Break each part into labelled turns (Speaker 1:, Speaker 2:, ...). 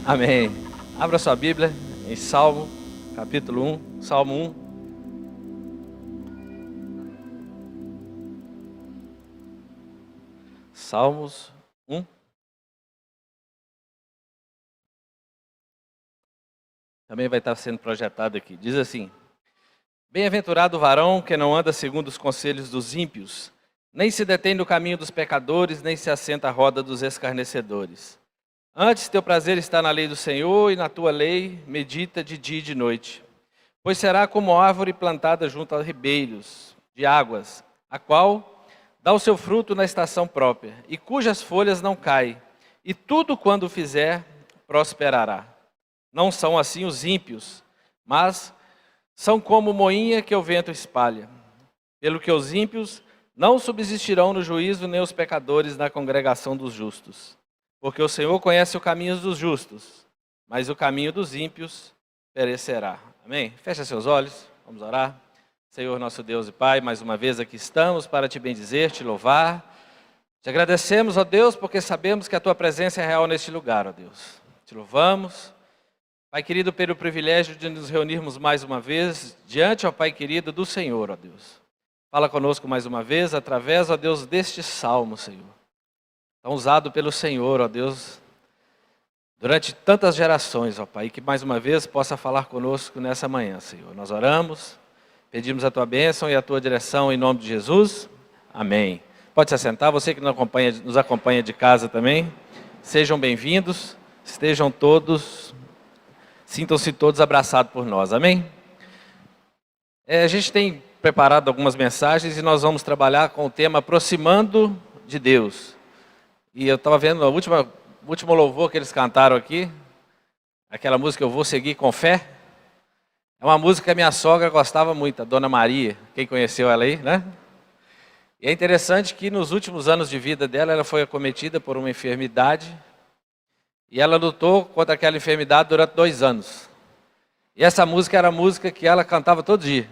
Speaker 1: Amém. Abra sua Bíblia em Salmo, capítulo 1, Salmo 1. Salmos 1. Também vai estar sendo projetado aqui. Diz assim: Bem-aventurado o varão que não anda segundo os conselhos dos ímpios, nem se detém no caminho dos pecadores, nem se assenta à roda dos escarnecedores. Antes, teu prazer está na lei do Senhor, e na tua lei medita de dia e de noite. Pois será como árvore plantada junto a ribeiros de águas, a qual dá o seu fruto na estação própria, e cujas folhas não caem, e tudo quando fizer prosperará. Não são assim os ímpios, mas são como moinha que o vento espalha. Pelo que os ímpios não subsistirão no juízo, nem os pecadores na congregação dos justos. Porque o Senhor conhece os caminhos dos justos, mas o caminho dos ímpios perecerá. Amém? Fecha seus olhos, vamos orar. Senhor, nosso Deus e Pai, mais uma vez aqui estamos para te bendizer, te louvar. Te agradecemos, ó Deus, porque sabemos que a tua presença é real neste lugar, ó Deus. Te louvamos. Pai querido, pelo privilégio de nos reunirmos mais uma vez diante, ó Pai querido, do Senhor, ó Deus. Fala conosco mais uma vez, através, ó Deus, deste salmo, Senhor. Tão usado pelo Senhor, ó Deus, durante tantas gerações, ó Pai, que mais uma vez possa falar conosco nessa manhã, Senhor. Nós oramos, pedimos a tua bênção e a tua direção em nome de Jesus. Amém. Pode se assentar, você que nos acompanha de casa também. Sejam bem-vindos, estejam todos, sintam-se todos abraçados por nós, amém? A gente tem preparado algumas mensagens e nós vamos trabalhar com o tema Aproximando de Deus. E eu estava vendo o último louvor que eles cantaram aqui, aquela música Eu Vou Seguir com Fé. É uma música que a minha sogra gostava muito, a Dona Maria, quem conheceu ela aí, né? E é interessante que nos últimos anos de vida dela, ela foi acometida por uma enfermidade e ela lutou contra aquela enfermidade durante 2 anos. E essa música era a música que ela cantava todo dia.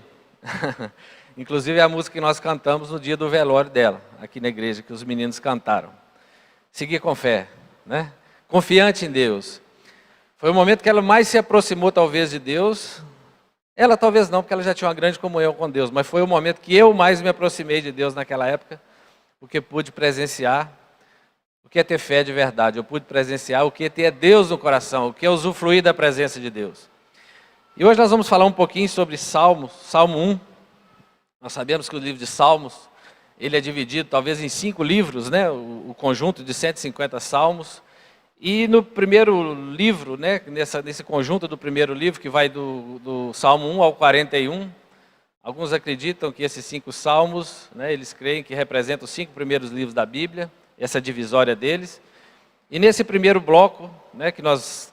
Speaker 1: Inclusive é a música que nós cantamos no dia do velório dela, aqui na igreja, que os meninos cantaram. Seguir com fé, né? Confiante em Deus. Foi o momento que ela mais se aproximou talvez de Deus. Ela talvez não, porque ela já tinha uma grande comunhão com Deus, mas foi o momento que eu mais me aproximei de Deus naquela época, porque pude presenciar o que é ter fé de verdade. Eu pude presenciar o que é ter Deus no coração, o que é usufruir da presença de Deus. E hoje nós vamos falar um pouquinho sobre Salmos, Salmo 1. Nós sabemos que o livro de Salmos, ele é dividido talvez em 5 livros, né? O conjunto de 150 salmos. E no primeiro livro, né? nesse conjunto do primeiro livro, que vai do Salmo 1 ao 41, alguns acreditam que esses 5 salmos, né? Eles creem que representam os 5 primeiros livros da Bíblia, essa divisória deles. E nesse primeiro bloco, né? que nós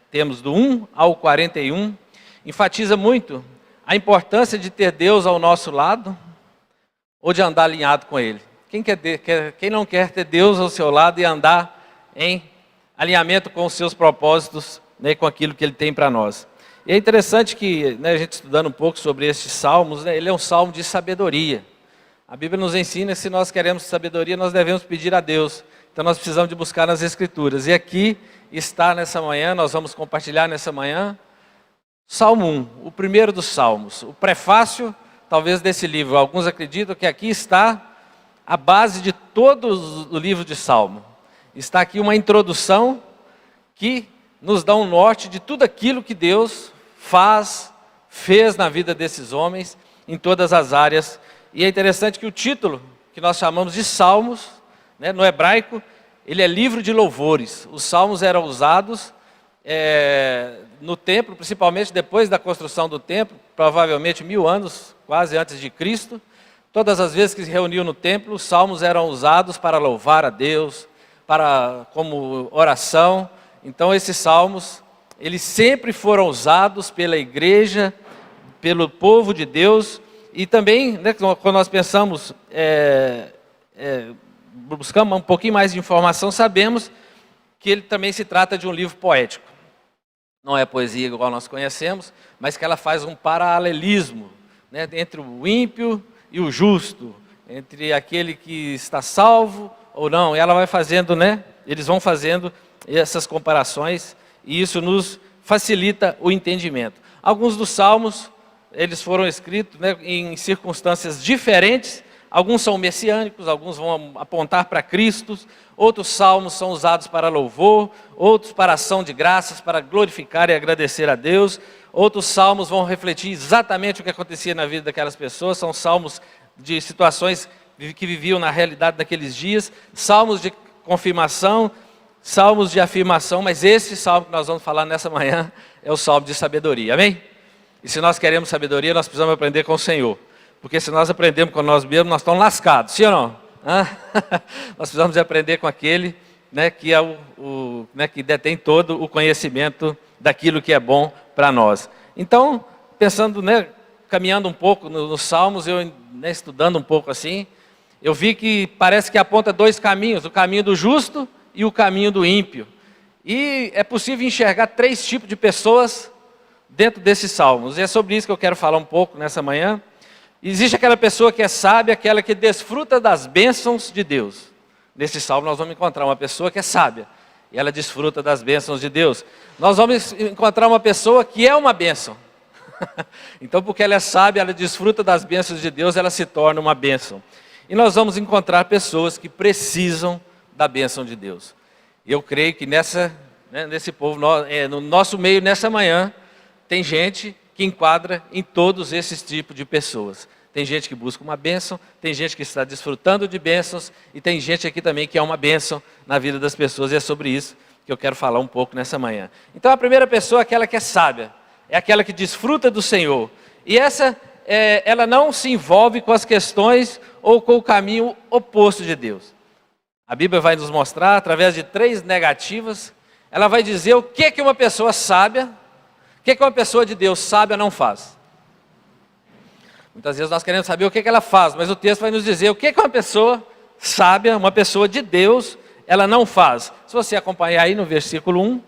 Speaker 1: temos do 1 ao 41, enfatiza muito a importância de ter Deus ao nosso lado, ou de andar alinhado com Ele. Quem não quer ter Deus ao seu lado e andar em alinhamento com os seus propósitos, né, com aquilo que Ele tem para nós? E é interessante que, né, a gente estudando um pouco sobre estes salmos, né, ele é um salmo de sabedoria. A Bíblia nos ensina que se nós queremos sabedoria, nós devemos pedir a Deus. Então nós precisamos de buscar nas Escrituras. E aqui está nessa manhã, nós vamos compartilhar nessa manhã, Salmo 1, o primeiro dos salmos, o prefácio talvez desse livro. Alguns acreditam que aqui está a base de todo o livro de Salmo. Está aqui uma introdução que nos dá um norte de tudo aquilo que Deus fez na vida desses homens, em todas as áreas. E é interessante que o título, que nós chamamos de Salmos, né, no hebraico, ele é livro de louvores. Os salmos eram usados no templo, principalmente depois da construção do templo, provavelmente 1000 anos, quase antes de Cristo. Todas as vezes que se reuniam no templo, os salmos eram usados para louvar a Deus, como oração. Então esses salmos, eles sempre foram usados pela igreja, pelo povo de Deus. E também, né, quando nós pensamos, buscamos um pouquinho mais de informação, sabemos que ele também se trata de um livro poético. Não é poesia igual nós conhecemos, mas que ela faz um paralelismo, né, entre o ímpio e o justo, entre aquele que está salvo ou não. E ela vai fazendo, né, eles vão fazendo essas comparações, e isso nos facilita o entendimento. Alguns dos salmos, eles foram escritos, né, em circunstâncias diferentes. Alguns são messiânicos, alguns vão apontar para Cristo, outros salmos são usados para louvor, outros para ação de graças, para glorificar e agradecer a Deus. Outros salmos vão refletir exatamente o que acontecia na vida daquelas pessoas, são salmos de situações que viviam na realidade daqueles dias, salmos de confirmação, salmos de afirmação, mas esse salmo que nós vamos falar nessa manhã é o salmo de sabedoria, amém? E se nós queremos sabedoria, nós precisamos aprender com o Senhor. Porque se nós aprendemos com nós mesmos, nós estamos lascados, sim ou não? Nós precisamos de aprender com aquele, né, que é né, que detém todo o conhecimento daquilo que é bom para nós. Então, pensando, né, caminhando um pouco nos Salmos, eu, né, estudando um pouco assim, eu vi que parece que aponta dois caminhos, o caminho do justo e o caminho do ímpio. E é possível enxergar três tipos de pessoas dentro desses Salmos. E é sobre isso que eu quero falar um pouco nessa manhã. Existe aquela pessoa que é sábia, aquela que desfruta das bênçãos de Deus. Nesse salmo nós vamos encontrar uma pessoa que é sábia, e ela desfruta das bênçãos de Deus. Nós vamos encontrar uma pessoa que é uma bênção. Então, porque ela é sábia, ela desfruta das bênçãos de Deus, ela se torna uma bênção. E nós vamos encontrar pessoas que precisam da bênção de Deus. Eu creio que nesse povo, no nosso meio, nessa manhã, tem gente que enquadra em todos esses tipos de pessoas. Tem gente que busca uma bênção, tem gente que está desfrutando de bênçãos, e tem gente aqui também que é uma bênção na vida das pessoas, e é sobre isso que eu quero falar um pouco nessa manhã. Então a primeira pessoa é aquela que é sábia, é aquela que desfruta do Senhor, e ela não se envolve com as questões ou com o caminho oposto de Deus. A Bíblia vai nos mostrar, através de três negativas, ela vai dizer o que uma pessoa sábia, o que uma pessoa de Deus sábia não faz. Muitas vezes nós queremos saber o que ela faz, mas o texto vai nos dizer o que uma pessoa sábia, uma pessoa de Deus, ela não faz. Se você acompanhar aí no versículo 1,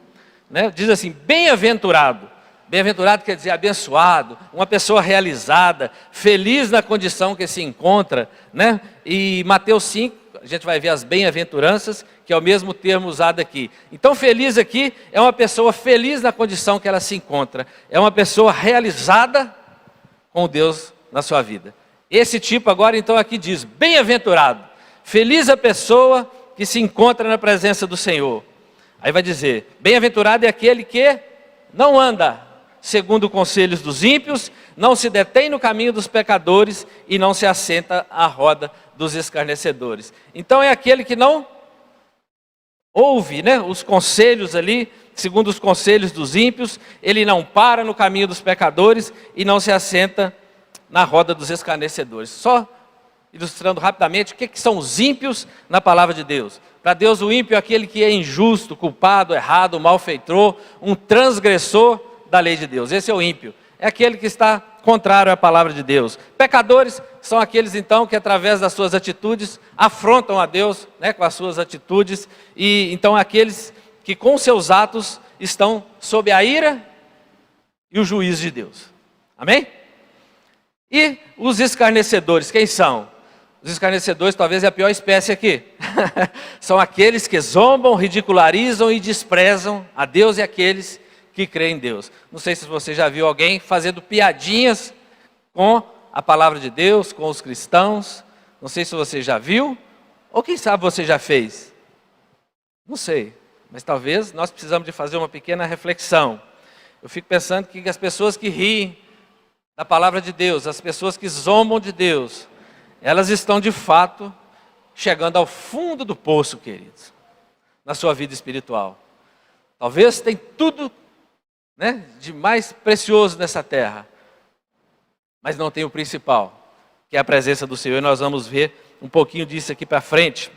Speaker 1: né, diz assim, bem-aventurado. Bem-aventurado quer dizer abençoado, uma pessoa realizada, feliz na condição que se encontra, né? E Mateus 5, a gente vai ver as bem-aventuranças, que é o mesmo termo usado aqui. Então, feliz aqui é uma pessoa feliz na condição que ela se encontra. É uma pessoa realizada com Deus na sua vida. Esse tipo agora, então, aqui diz, bem-aventurado. Feliz a pessoa que se encontra na presença do Senhor. Aí vai dizer, bem-aventurado é aquele que não anda segundo conselhos dos ímpios, não se detém no caminho dos pecadores e não se assenta à roda dos escarnecedores. Então é aquele que não ouve, né, os conselhos ali, segundo os conselhos dos ímpios, ele não para no caminho dos pecadores e não se assenta na roda dos escarnecedores. Só ilustrando rapidamente o que são os ímpios na palavra de Deus. Para Deus o ímpio é aquele que é injusto, culpado, errado, malfeitor, um transgressor da lei de Deus. Esse é o ímpio. É aquele que está contrário à palavra de Deus. Pecadores são aqueles então que através das suas atitudes afrontam a Deus, né, com as suas atitudes, e então aqueles que com seus atos estão sob a ira e o juízo de Deus. Amém? E os escarnecedores, quem são? Os escarnecedores talvez é a pior espécie aqui. São aqueles que zombam, ridicularizam e desprezam a Deus e aqueles que creem em Deus. Não sei se você já viu alguém fazendo piadinhas com a palavra de Deus, com os cristãos. Não sei se você já viu, ou quem sabe você já fez. Não sei, mas talvez nós precisamos de fazer uma pequena reflexão. Eu fico pensando que as pessoas que riem da palavra de Deus, as pessoas que zombam de Deus, elas estão de fato chegando ao fundo do poço, queridos, na sua vida espiritual. Talvez tem tudo, né, de mais precioso nessa terra, mas não tem o principal, que é a presença do Senhor, e nós vamos ver um pouquinho disso aqui para frente.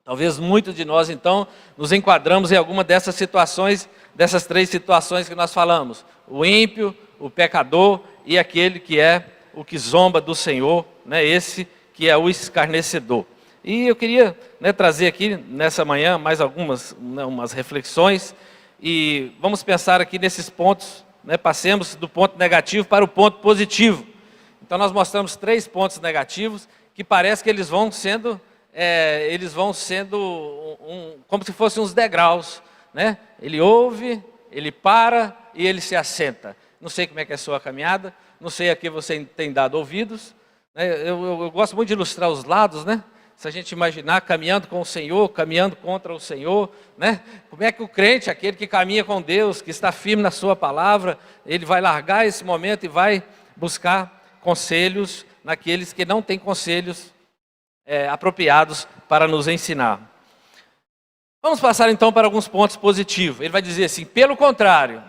Speaker 1: Talvez muitos de nós então nos enquadramos em alguma dessas situações, dessas três situações que nós falamos: o ímpio, o pecador e aquele que é o que zomba do Senhor, né, esse que é o escarnecedor. E eu queria, né, trazer aqui nessa manhã mais algumas, né, umas reflexões, e vamos pensar aqui nesses pontos, né, passemos do ponto negativo para o ponto positivo. Então nós mostramos três pontos negativos que parece que eles vão sendo como se fossem uns degraus né? Ele ouve, ele para e ele se assenta. Não sei como é que é a sua caminhada, não sei a que você tem dado ouvidos, né? Eu gosto muito de ilustrar os lados, né? Se a gente imaginar caminhando com o Senhor, caminhando contra o Senhor, né? Como é que o crente, aquele que caminha com Deus, que está firme na sua palavra, ele vai largar esse momento e vai buscar conselhos naqueles que não têm conselhos apropriados para nos ensinar. Vamos passar então para alguns pontos positivos. Ele vai dizer assim: pelo contrário,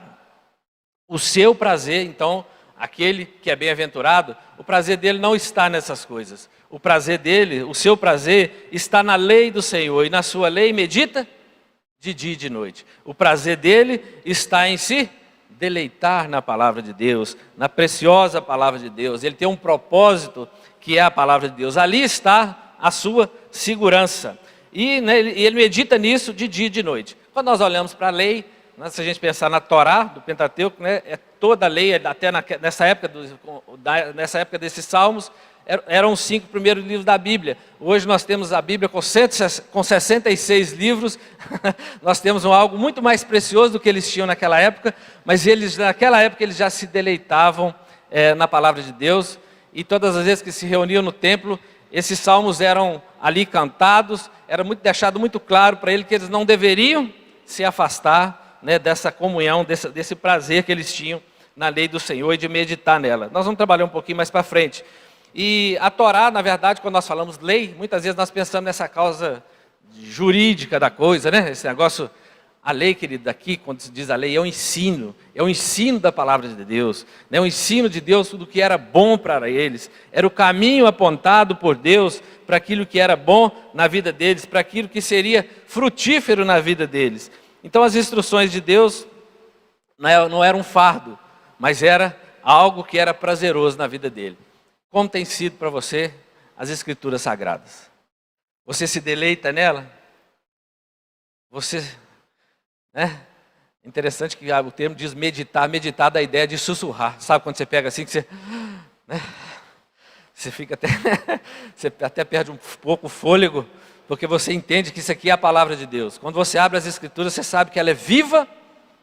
Speaker 1: o seu prazer, então, aquele que é bem-aventurado, o prazer dele não está nessas coisas. O prazer dele, o seu prazer, está na lei do Senhor, e na sua lei medita de dia e de noite. O prazer dele está em se deleitar na palavra de Deus, na preciosa palavra de Deus. Ele tem um propósito que é a palavra de Deus. Ali está a sua segurança. E ele medita nisso de dia e de noite. Quando nós olhamos para a lei, se a gente pensar na Torá, do Pentateuco, né, toda a lei, até nessa época desses salmos, eram os 5 primeiros livros da Bíblia. Hoje nós temos a Bíblia com 66 livros, nós temos algo muito mais precioso do que eles tinham naquela época, mas naquela época eles já se deleitavam na palavra de Deus, e todas as vezes que se reuniam no templo, esses salmos eram ali cantados, era deixado muito claro para eles que eles não deveriam se afastar, né, dessa comunhão, desse prazer que eles tinham na lei do Senhor e de meditar nela. Nós vamos trabalhar um pouquinho mais para frente. E a Torá, na verdade, quando nós falamos lei, muitas vezes nós pensamos nessa causa jurídica da coisa, né? Esse negócio, a lei, querido, aqui, quando se diz a lei, é o ensino da palavra de Deus, né? O ensino de Deus, tudo que era bom para eles, era o caminho apontado por Deus para aquilo que era bom na vida deles, para aquilo que seria frutífero na vida deles. Então as instruções de Deus não eram um fardo, mas era algo que era prazeroso na vida dele. Como tem sido para você as Escrituras Sagradas? Você se deleita nela? Você, né? Interessante que o termo diz meditar. Meditar dá a ideia de sussurrar. Sabe quando você pega assim, que você, né? Você fica até, você até perde um pouco o fôlego, porque você entende que isso aqui é a palavra de Deus. Quando você abre as Escrituras, você sabe que ela é viva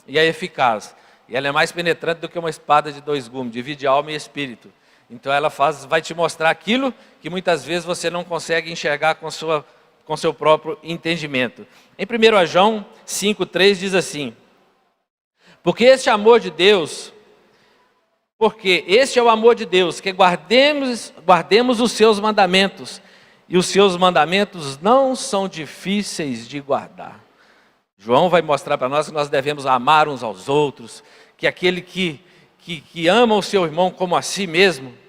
Speaker 1: e é eficaz. E ela é mais penetrante do que uma espada de 2 gumes, divide alma e espírito. Então ela vai te mostrar aquilo que muitas vezes você não consegue enxergar com seu próprio entendimento. Em 1 João 5,3 diz assim: porque este é o amor de Deus, que guardemos os seus mandamentos, e os seus mandamentos não são difíceis de guardar. João vai mostrar para nós que nós devemos amar uns aos outros, que aquele que ama o seu irmão como a si mesmo,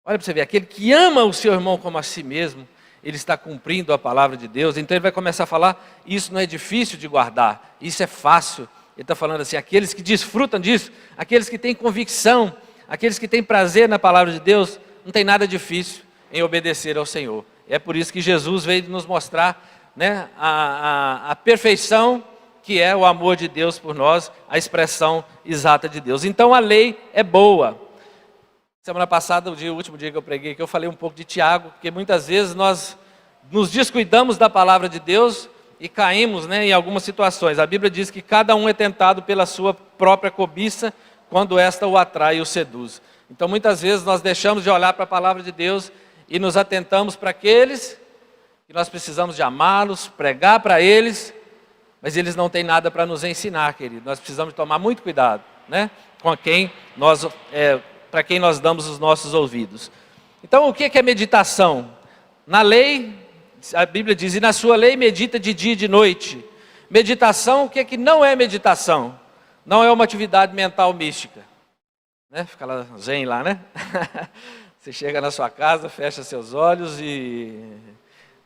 Speaker 1: olha para você ver, aquele que ama o seu irmão como a si mesmo, ele está cumprindo a palavra de Deus. Então ele vai começar a falar, isso não é difícil de guardar, isso é fácil. Ele está falando assim, aqueles que desfrutam disso, aqueles que têm convicção, aqueles que têm prazer na palavra de Deus, não tem nada difícil em obedecer ao Senhor. É por isso que Jesus veio nos mostrar, né, a perfeição que é o amor de Deus por nós, a expressão exata de Deus. Então a lei é boa. Semana passada, o último dia que eu preguei, que eu falei um pouco de Tiago, porque muitas vezes nós nos descuidamos da palavra de Deus e caímos, né, em algumas situações. A Bíblia diz que cada um é tentado pela sua própria cobiça, quando esta o atrai e o seduz. Então muitas vezes nós deixamos de olhar para a palavra de Deus e nos atentamos para aqueles que nós precisamos de amá-los, pregar para eles, mas eles não têm nada para nos ensinar, querido. Nós precisamos tomar muito cuidado, né, com para quem nós damos os nossos ouvidos. Então o que é meditação? Na lei, a Bíblia diz, e na sua lei medita de dia e de noite. Meditação, o que é que não é meditação? Não é uma atividade mental mística, né? Fica lá zen lá, né? Você chega na sua casa, fecha seus olhos e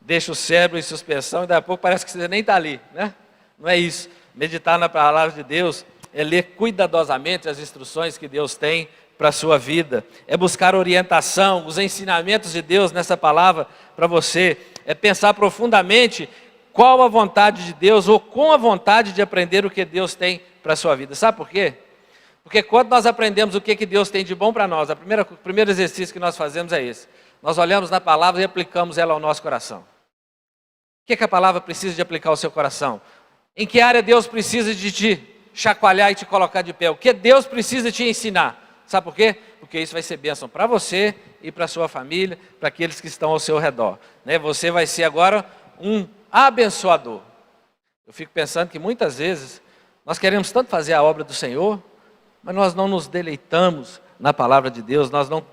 Speaker 1: deixa o cérebro em suspensão, e daqui a pouco parece que você nem está ali, né? Não é isso. Meditar na palavra de Deus é ler cuidadosamente as instruções que Deus tem para a sua vida, é buscar orientação, os ensinamentos de Deus nessa palavra para você, é pensar profundamente qual a vontade de Deus, ou com a vontade de aprender o que Deus tem para a sua vida. Sabe por quê? Porque quando nós aprendemos o que Deus tem de bom para nós, o primeiro exercício que nós fazemos é esse: nós olhamos na palavra e aplicamos ela ao nosso coração. O que a palavra precisa de aplicar ao seu coração? Em que área Deus precisa de te chacoalhar e te colocar de pé? O que Deus precisa te ensinar? Sabe por quê? Porque isso vai ser bênção para você e para a sua família, para aqueles que estão ao seu redor, né? Você vai ser agora um abençoador. Eu fico pensando que muitas vezes nós queremos tanto fazer a obra do Senhor, mas nós não nos deleitamos na palavra de Deus, nós não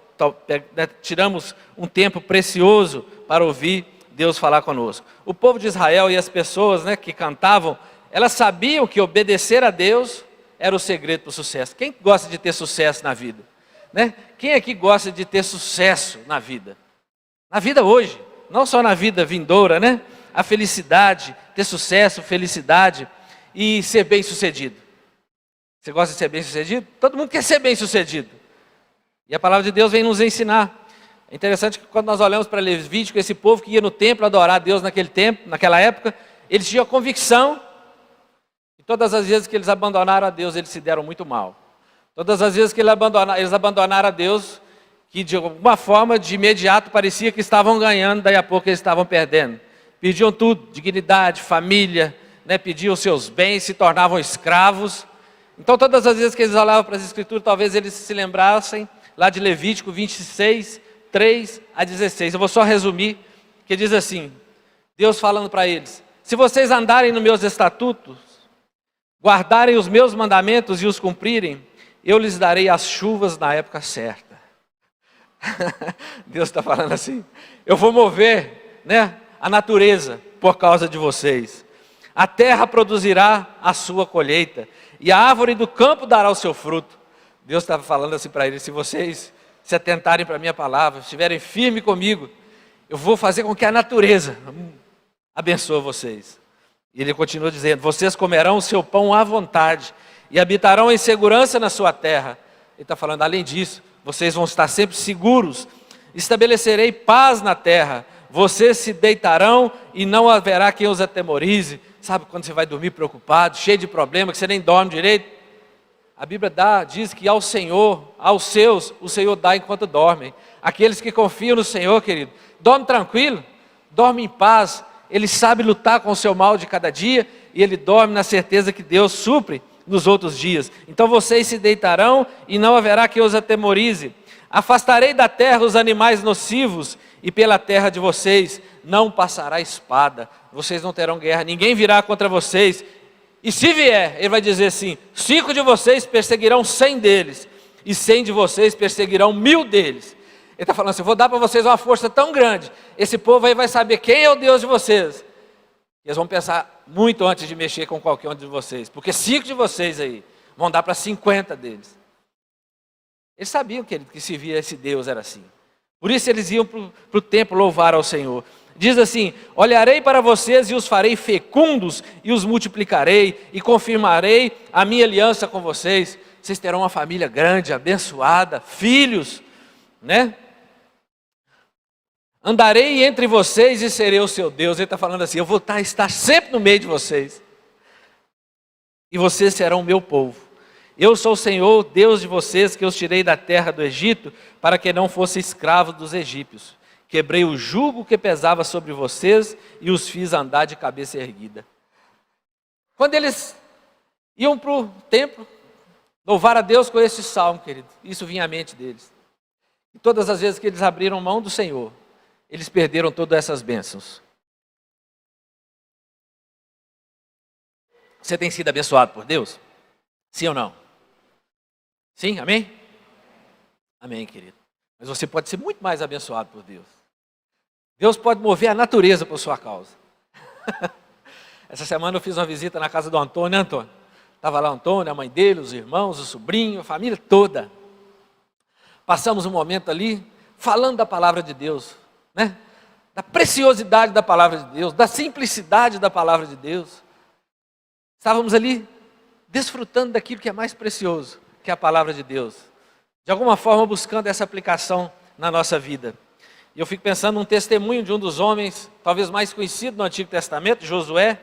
Speaker 1: tiramos um tempo precioso para ouvir Deus falar conosco. O povo de Israel e as pessoas, né, que cantavam, elas sabiam que obedecer a Deus era o segredo para o sucesso. Quem gosta de ter sucesso na vida? Né? Quem aqui gosta de ter sucesso na vida? Na vida hoje, não só na vida vindoura, né? A felicidade, ter sucesso, felicidade e ser bem sucedido. Você gosta de ser bem sucedido? Todo mundo quer ser bem sucedido. E a palavra de Deus vem nos ensinar. É interessante que quando nós olhamos para Levítico, esse povo que ia no templo adorar a Deus naquele tempo, naquela época, eles tinham a convicção, e todas as vezes que eles abandonaram a Deus, eles se deram muito mal. Todas as vezes que eles abandonaram a Deus, que de alguma forma, de imediato, parecia que estavam ganhando, daí a pouco eles estavam perdendo. Perdiam tudo, dignidade, família, né? Pediam seus bens, se tornavam escravos. Então todas as vezes que eles olhavam para as Escrituras, talvez eles se lembrassem lá de Levítico 26, 3 a 16. Eu vou só resumir, que diz assim, Deus falando para eles: se vocês andarem nos meus estatutos, guardarem os meus mandamentos e os cumprirem, eu lhes darei as chuvas na época certa. Deus está falando assim, eu vou mover, né, a natureza por causa de vocês. A terra produzirá a sua colheita, e a árvore do campo dará o seu fruto. Deus estava falando assim para eles: se vocês se atentarem para a minha palavra, estiverem firmes comigo, eu vou fazer com que a natureza abençoe vocês. E ele continua dizendo: vocês comerão o seu pão à vontade e habitarão em segurança na sua terra. Ele está falando, além disso, vocês vão estar sempre seguros. Estabelecerei paz na terra. Vocês se deitarão e não haverá quem os atemorize. Sabe quando você vai dormir preocupado, cheio de problema, que você nem dorme direito? A Bíblia diz que ao Senhor, aos seus, o Senhor dá enquanto dormem. Aqueles que confiam no Senhor, querido, dorme tranquilo, dorme em paz. Ele sabe lutar com o seu mal de cada dia e ele dorme na certeza que Deus supre nos outros dias. Então vocês se deitarão e não haverá quem os atemorize. Afastarei da terra os animais nocivos e pela terra de vocês não passará espada. Vocês não terão guerra, ninguém virá contra vocês. E se vier, ele vai dizer assim: 5 de vocês perseguirão 100 deles, e 100 de vocês perseguirão 1000 deles. Ele está falando assim: eu vou dar para vocês uma força tão grande, esse povo aí vai saber quem é o Deus de vocês. E eles vão pensar muito antes de mexer com qualquer um de vocês, porque 5 de vocês aí vão dar para 50 deles. Eles sabiam que se via esse Deus era assim. Por isso eles iam para o templo louvar ao Senhor. Diz assim: olharei para vocês e os farei fecundos e os multiplicarei e confirmarei a minha aliança com vocês. Vocês terão uma família grande, abençoada, filhos, né? Andarei entre vocês e serei o seu Deus. Ele está falando assim: eu vou estar sempre no meio de vocês. E vocês serão o meu povo. Eu sou o Senhor, Deus de vocês, que os tirei da terra do Egito, para que não fossem escravos dos egípcios. Quebrei o jugo que pesava sobre vocês e os fiz andar de cabeça erguida. Quando eles iam para o templo, louvar a Deus com esse salmo, querido, isso vinha à mente deles. E todas as vezes que eles abriram mão do Senhor, eles perderam todas essas bênçãos. Você tem sido abençoado por Deus? Sim ou não? Sim, amém? Amém, querido. Mas você pode ser muito mais abençoado por Deus. Deus pode mover a natureza por sua causa. Essa semana eu fiz uma visita na casa do Antônio, né, Antônio? Estava lá o Antônio, a mãe dele, os irmãos, o sobrinho, a família toda. Passamos um momento ali falando da palavra de Deus, né? Da preciosidade da palavra de Deus, da simplicidade da palavra de Deus. Estávamos ali desfrutando daquilo que é mais precioso, que é a palavra de Deus. De alguma forma buscando essa aplicação na nossa vida. E eu fico pensando num testemunho de um dos homens, talvez mais conhecido no Antigo Testamento, Josué.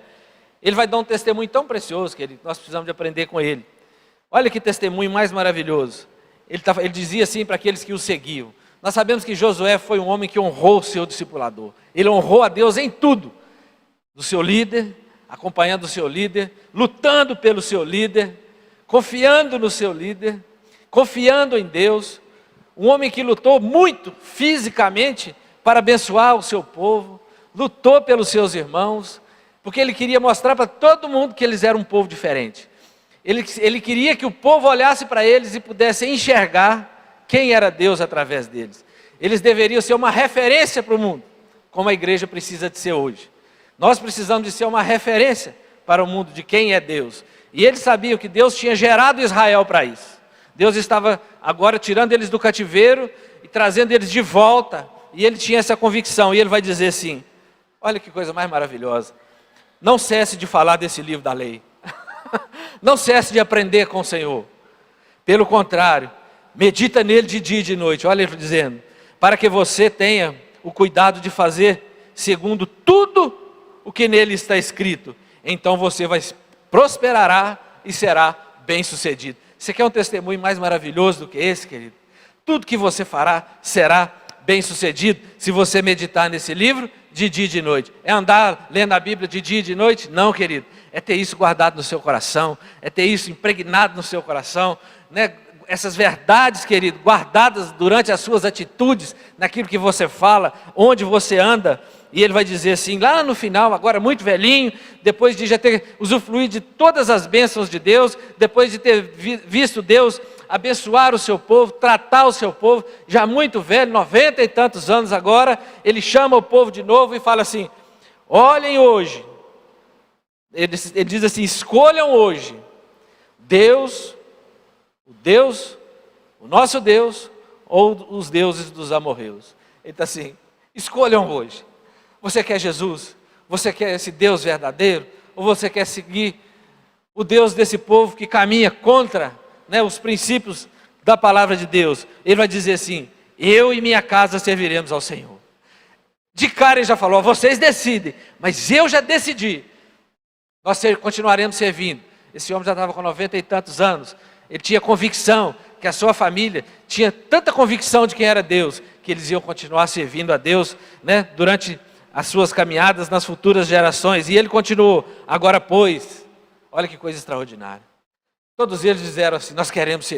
Speaker 1: Ele vai dar um testemunho tão precioso que nós precisamos de aprender com ele. Olha que testemunho mais maravilhoso. Ele dizia assim para aqueles que o seguiam: nós sabemos que Josué foi um homem que honrou o seu discipulador. Ele honrou a Deus em tudo. Do seu líder, acompanhando o seu líder, lutando pelo seu líder, confiando no seu líder, confiando em Deus. Um homem que lutou muito fisicamente para abençoar o seu povo, lutou pelos seus irmãos, porque ele queria mostrar para todo mundo que eles eram um povo diferente. Ele queria que o povo olhasse para eles e pudesse enxergar quem era Deus através deles. Eles deveriam ser uma referência para o mundo, como a igreja precisa de ser hoje. Nós precisamos de ser uma referência para o mundo de quem é Deus. E eles sabiam que Deus tinha gerado Israel para isso. Deus estava agora tirando eles do cativeiro e trazendo eles de volta. E ele tinha essa convicção. E ele vai dizer assim, olha que coisa mais maravilhosa. Não cesse de falar desse livro da lei. Não cesse de aprender com o Senhor. Pelo contrário, medita nele de dia e de noite. Olha ele dizendo, para que você tenha o cuidado de fazer segundo tudo o que nele está escrito. Então você prosperará e será bem-sucedido. Você quer um testemunho mais maravilhoso do que esse, querido? Tudo que você fará será bem-sucedido se você meditar nesse livro de dia e de noite. É andar lendo a Bíblia de dia e de noite? Não, querido. É ter isso guardado no seu coração, é ter isso impregnado no seu coração, né? Essas verdades, querido, guardadas durante as suas atitudes, naquilo que você fala, onde você anda. E ele vai dizer assim, lá no final, agora muito velhinho, depois de já ter usufruído de todas as bênçãos de Deus, depois de ter visto Deus abençoar o seu povo, tratar o seu povo, já muito velho, 90 e tantos anos agora, ele chama o povo de novo e fala assim, olhem hoje, ele diz assim, escolham hoje, o nosso Deus, ou os deuses dos amorreus. Ele está assim, escolham hoje. Você quer Jesus? Você quer esse Deus verdadeiro? Ou você quer seguir o Deus desse povo que caminha contra, né, os princípios da palavra de Deus? Ele vai dizer assim, eu e minha casa serviremos ao Senhor. De cara ele já falou, vocês decidem, mas eu já decidi. Nós continuaremos servindo. Esse homem já estava com 90 e tantos anos. Ele tinha convicção que a sua família tinha tanta convicção de quem era Deus, que eles iam continuar servindo a Deus, né, durante as suas caminhadas nas futuras gerações. E ele continuou, agora pois, olha que coisa extraordinária. Todos eles disseram assim, nós queremos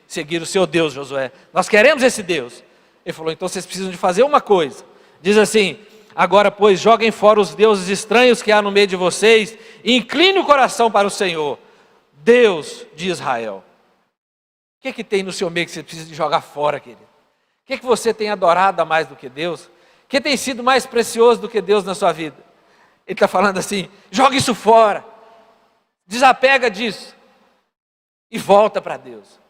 Speaker 1: seguir o seu Deus, Josué. Nós queremos esse Deus. Ele falou, então vocês precisam de fazer uma coisa. Diz assim, agora pois, joguem fora os deuses estranhos que há no meio de vocês e incline o coração para o Senhor, Deus de Israel. O que tem no seu meio que você precisa de jogar fora, querido? O que você tem adorado a mais do que Deus? O que tem sido mais precioso do que Deus na sua vida? Ele está falando assim, joga isso fora, desapega disso e volta para Deus.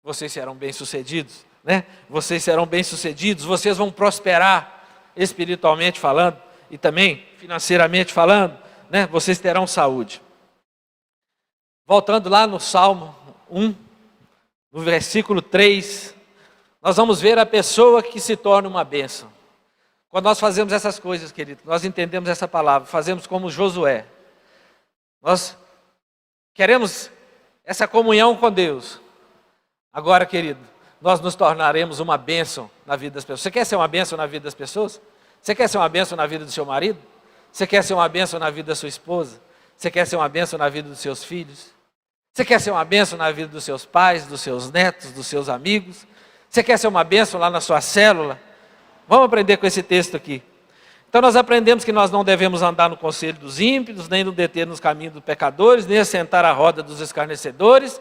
Speaker 1: Vocês serão bem-sucedidos, né? Vocês serão bem-sucedidos, vocês vão prosperar espiritualmente falando e também financeiramente falando, né? Vocês terão saúde. Voltando lá no Salmo 1, no versículo 3, nós vamos ver a pessoa que se torna uma bênção. Quando nós fazemos essas coisas, querido, nós entendemos essa palavra, fazemos como Josué. Nós queremos essa comunhão com Deus. Agora, querido, nós nos tornaremos uma bênção na vida das pessoas. Você quer ser uma bênção na vida das pessoas? Você quer ser uma bênção na vida do seu marido? Você quer ser uma bênção na vida da sua esposa? Você quer ser uma bênção na vida dos seus filhos? Você quer ser uma bênção na vida dos seus pais, dos seus netos, dos seus amigos? Você quer ser uma bênção lá na sua célula? Vamos aprender com esse texto aqui. Então nós aprendemos que nós não devemos andar no conselho dos ímpios, nem no deter nos caminhos dos pecadores, nem assentar à roda dos escarnecedores.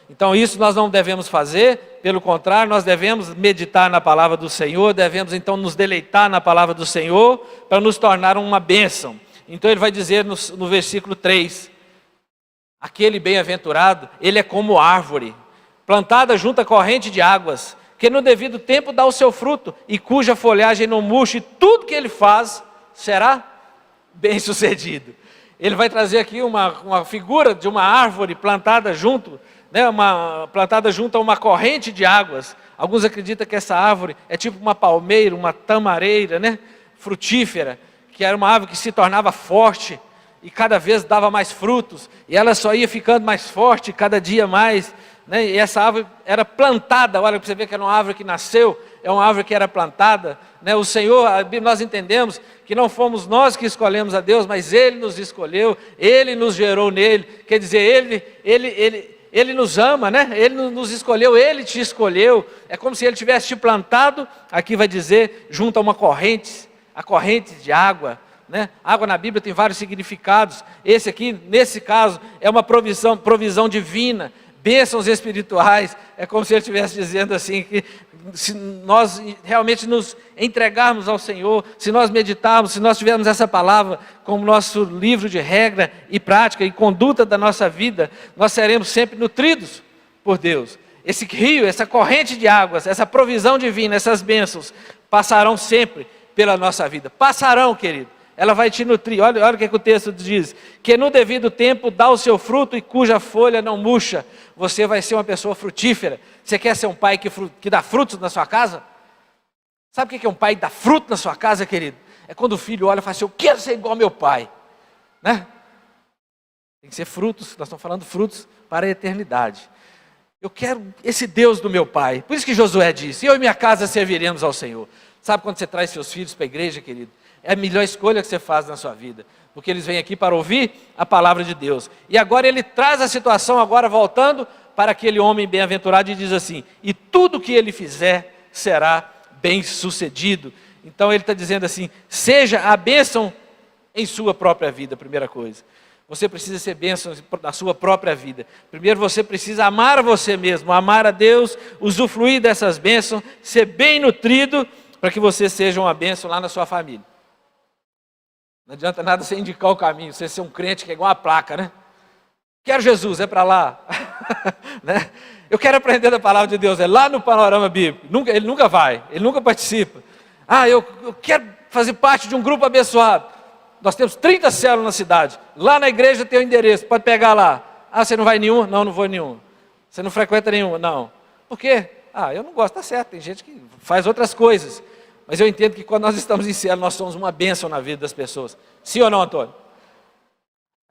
Speaker 1: Então isso nós não devemos fazer, pelo contrário, nós devemos meditar na palavra do Senhor, devemos então nos deleitar na palavra do Senhor, para nos tornar uma bênção. Então ele vai dizer no versículo 3, aquele bem-aventurado, ele é como árvore, plantada junto à corrente de águas, que no devido tempo dá o seu fruto, e cuja folhagem não murcha, e tudo que ele faz será bem-sucedido. Ele vai trazer aqui uma figura de uma árvore plantada junto, né, plantada junto a uma corrente de águas. Alguns acreditam que essa árvore é tipo uma palmeira, uma tamareira, né, frutífera, que era uma árvore que se tornava forte, e cada vez dava mais frutos, e ela só ia ficando mais forte, cada dia mais, né? E essa árvore era plantada, olha para você ver que era uma árvore que nasceu, é uma árvore que era plantada, né? O Senhor, nós entendemos que não fomos nós que escolhemos a Deus, mas Ele nos escolheu, Ele nos gerou nele, quer dizer, Ele nos ama, né? Ele nos escolheu, Ele te escolheu, é como se Ele tivesse te plantado, aqui vai dizer, junto a uma corrente, a corrente de água, né? Água na Bíblia tem vários significados, esse aqui, nesse caso, é uma provisão divina, bênçãos espirituais, é como se Ele estivesse dizendo assim, que se nós realmente nos entregarmos ao Senhor, se nós meditarmos, se nós tivermos essa palavra como nosso livro de regra e prática e conduta da nossa vida, nós seremos sempre nutridos por Deus. Esse rio, essa corrente de águas, essa provisão divina, essas bênçãos, passarão sempre pela nossa vida, passarão, querido. Ela vai te nutrir. Olha o que o texto diz, que no devido tempo dá o seu fruto e cuja folha não murcha. Você vai ser uma pessoa frutífera. Você quer ser um pai que dá frutos na sua casa? Sabe o que é um pai que dá fruto na sua casa, querido? É quando o filho olha e fala assim, eu quero ser igual ao meu pai, né? Tem que ser frutos, nós estamos falando frutos para a eternidade. Eu quero esse Deus do meu pai. Por isso que Josué disse, eu e minha casa serviremos ao Senhor. Sabe quando você traz seus filhos para a igreja, querido? É a melhor escolha que você faz na sua vida, porque eles vêm aqui para ouvir a palavra de Deus. E agora ele traz a situação, agora voltando para aquele homem bem-aventurado e diz assim, e tudo que ele fizer será bem sucedido. Então ele está dizendo assim, seja a bênção em sua própria vida, primeira coisa. Você precisa ser bênção na sua própria vida. Primeiro você precisa amar você mesmo, amar a Deus, usufruir dessas bênçãos, ser bem nutrido, para que você seja uma bênção lá na sua família. Não adianta nada você indicar o caminho, você ser um crente que é igual uma placa, né? Quero Jesus, é para lá. Né? Eu quero aprender da palavra de Deus, é lá no panorama bíblico. Ele nunca vai, ele nunca participa. Eu quero fazer parte de um grupo abençoado. Nós temos 30 células na cidade. Lá na igreja tem o endereço, pode pegar lá. Você não vai em nenhum? Não, não vou em nenhum. Você não frequenta nenhum? Não. Por quê? Eu não gosto, tá certo, tem gente que faz outras coisas. Mas eu entendo que quando nós estamos em célula, nós somos uma bênção na vida das pessoas. Sim ou não, Antônio?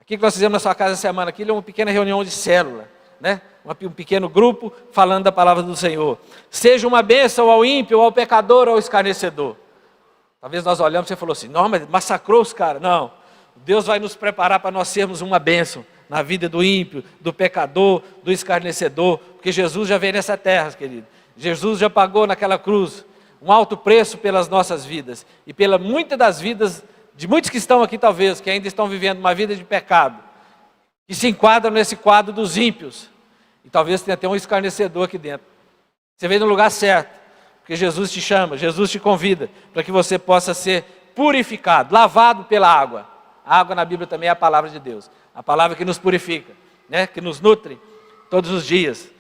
Speaker 1: Aqui que nós fizemos na sua casa essa semana, aqui é uma pequena reunião de célula, né? Um pequeno grupo falando da palavra do Senhor. Seja uma bênção ao ímpio, ao pecador, ao escarnecedor. Talvez nós olhamos e você falou assim, não, mas massacrou os caras. Não, Deus vai nos preparar para nós sermos uma bênção na vida do ímpio, do pecador, do escarnecedor, porque Jesus já veio nessa terra, querido. Jesus já pagou naquela cruz um alto preço pelas nossas vidas e pela muitas das vidas de muitos que estão aqui talvez, que ainda estão vivendo uma vida de pecado, que se enquadram nesse quadro dos ímpios, e talvez tenha até um escarnecedor aqui dentro. Você veio no lugar certo, porque Jesus te chama, Jesus te convida, para que você possa ser purificado, lavado pela água. A água na Bíblia também é a palavra de Deus, a palavra que nos purifica, né? Que nos nutre todos os dias.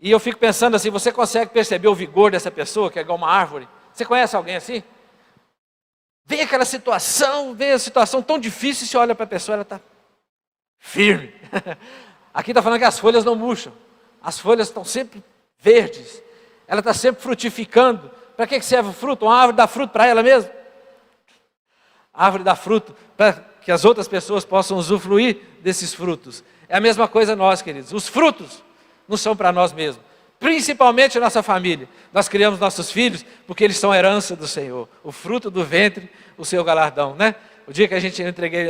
Speaker 1: E eu fico pensando assim, você consegue perceber o vigor dessa pessoa, que é igual uma árvore? Você conhece alguém assim? Vem aquela situação, vem a situação tão difícil, você olha para a pessoa, ela está firme. Aqui está falando que as folhas não murcham, as folhas estão sempre verdes, ela está sempre frutificando. Para que serve o fruto? Uma árvore dá fruto para ela mesma? A árvore dá fruto para que as outras pessoas possam usufruir desses frutos. É a mesma coisa nós, queridos, os frutos não são para nós mesmos, principalmente a nossa família. Nós criamos nossos filhos porque eles são herança do Senhor, o fruto do ventre, o seu galardão, né? O dia que a gente entreguei